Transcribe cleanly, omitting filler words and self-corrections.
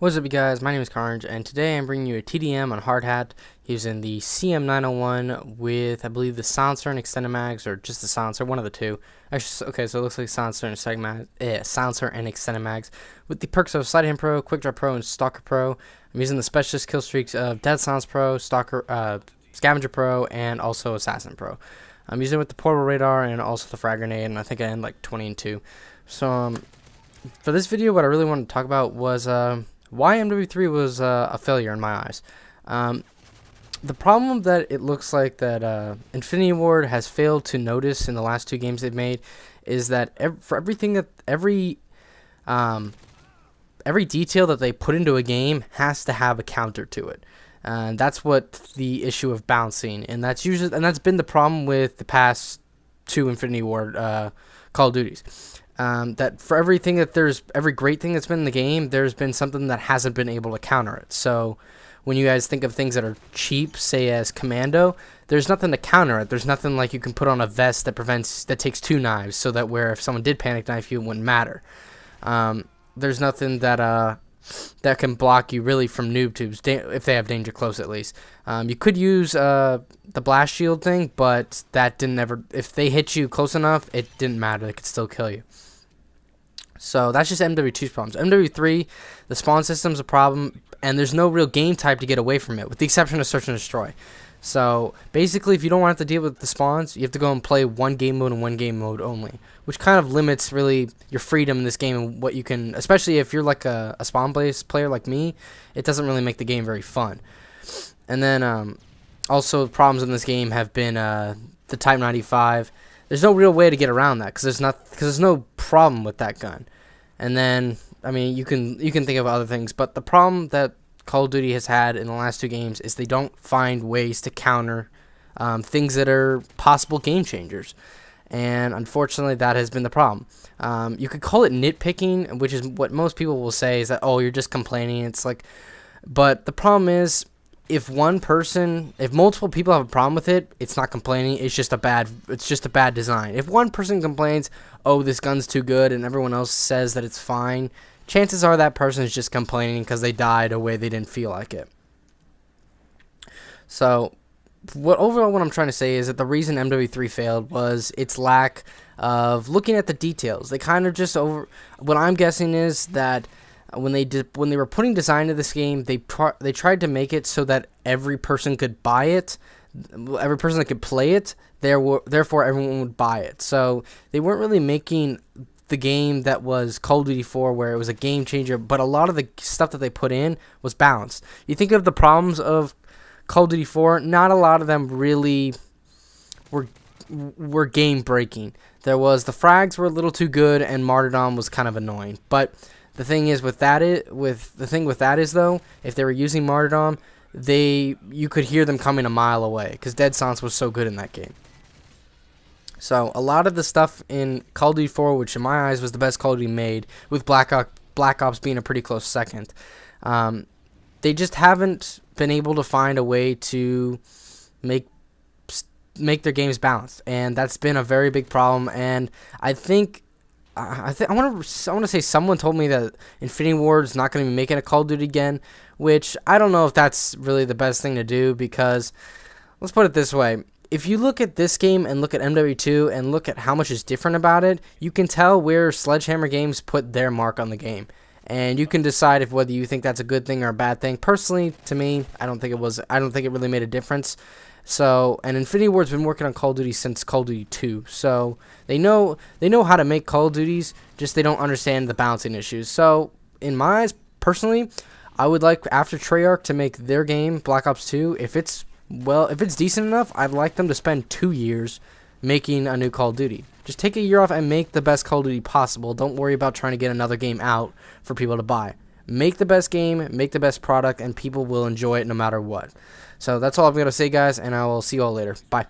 What's up, you guys? My name is Carnage, and today I'm bringing you a TDM on hard hat using the CM901 with, I believe, the silencer and extended mags, or just the silencer, one of the two. Actually, okay, so it looks like silencer and extended mags with the perks of Sleight of Hand Pro, Quickdraw Pro, and Stalker Pro. I'm using the specialist kill streaks of Dead Silence Pro, Scavenger Pro, and also Assassin Pro. I'm using it with the portable radar and also the frag grenade, and I think I end like 20 and 2. So for this video, what I really wanted to talk about was why MW3 was a failure in my eyes. The problem that it looks like that Infinity Ward has failed to notice in the last two games they've made is that every detail that they put into a game has to have a counter to it. And that's what the issue of bouncing, and that's been the problem with the past two Infinity Ward Call of Duties. That for every great thing that's been in the game, there's been something that hasn't been able to counter it. So when you guys think of things that are cheap, say as Commando, there's nothing to counter it. There's nothing like you can put on a vest that takes 2 knives, so that where if someone did panic knife you, it wouldn't matter. There's nothing that can block you really from noob tubes, if they have danger close at least. You could use the blast shield thing, but that didn't ever. If they hit you close enough, it didn't matter. They could still kill you. So that's just MW2's problems. MW3, the spawn system's a problem, and there's no real game type to get away from it, with the exception of search and destroy. So basically, if you don't want to have to deal with the spawns, you have to go and play one game mode and one game mode only, which kind of limits really your freedom in this game and what you can, especially if you're like a spawn-based player like me, it doesn't really make the game very fun. And then also problems in this game have been the Type 95. There's no real way to get around that because there's no problem with that gun. And then I mean you can think of other things, but the problem that Call of Duty has had in the last two games is they don't find ways to counter things that are possible game changers, and unfortunately that has been the problem. You could call it nitpicking, which is what most people will say is that, oh, you're just complaining. It's like, but the problem is, if multiple people have a problem with it, it's not complaining. It's just a bad design. If one person complains, oh, this gun's too good, and everyone else says that it's fine, chances are that person is just complaining because they died a way they didn't feel like it. So, overall what I'm trying to say is that the reason MW3 failed was its lack of looking at the details. They kind of just what I'm guessing is that when they were putting design into this game, they tried to make it so that every person could buy it, every person that could play it, therefore everyone would buy it. So they weren't really making the game that was Call of Duty 4 where it was a game changer, but a lot of the stuff that they put in was balanced. You think of the problems of Call of Duty 4, not a lot of them really were game breaking. There was the frags were a little too good, and martyrdom was kind of annoying. But the thing is with that is though, if they were using martyrdom, you could hear them coming a mile away because Dead Silence was so good in that game. So a lot of the stuff in Call of Duty 4, which in my eyes was the best Call of Duty made, with Black Ops being a pretty close second, they just haven't been able to find a way to make their games balanced, and that's been a very big problem. And I want to say someone told me that Infinity Ward is not going to be making a Call of Duty again, which I don't know if that's really the best thing to do, because let's put it this way. If you look at this game and look at MW2 and look at how much is different about it, you can tell where Sledgehammer Games put their mark on the game. And you can decide whether you think that's a good thing or a bad thing. Personally, to me, I don't think it really made a difference. So, and Infinity Ward's been working on Call of Duty since Call of Duty 2. So, they know how to make Call of Duties, just they don't understand the balancing issues. So, in my eyes, personally, I would like after Treyarch to make their game Black Ops 2. If it's decent enough, I'd like them to spend 2 years making a new Call of Duty. Just take a year off and make the best Call of Duty possible. Don't worry about trying to get another game out for people to buy. Make the best game, make the best product, and people will enjoy it no matter what. So that's all I'm going to say, guys, and I will see you all later. Bye.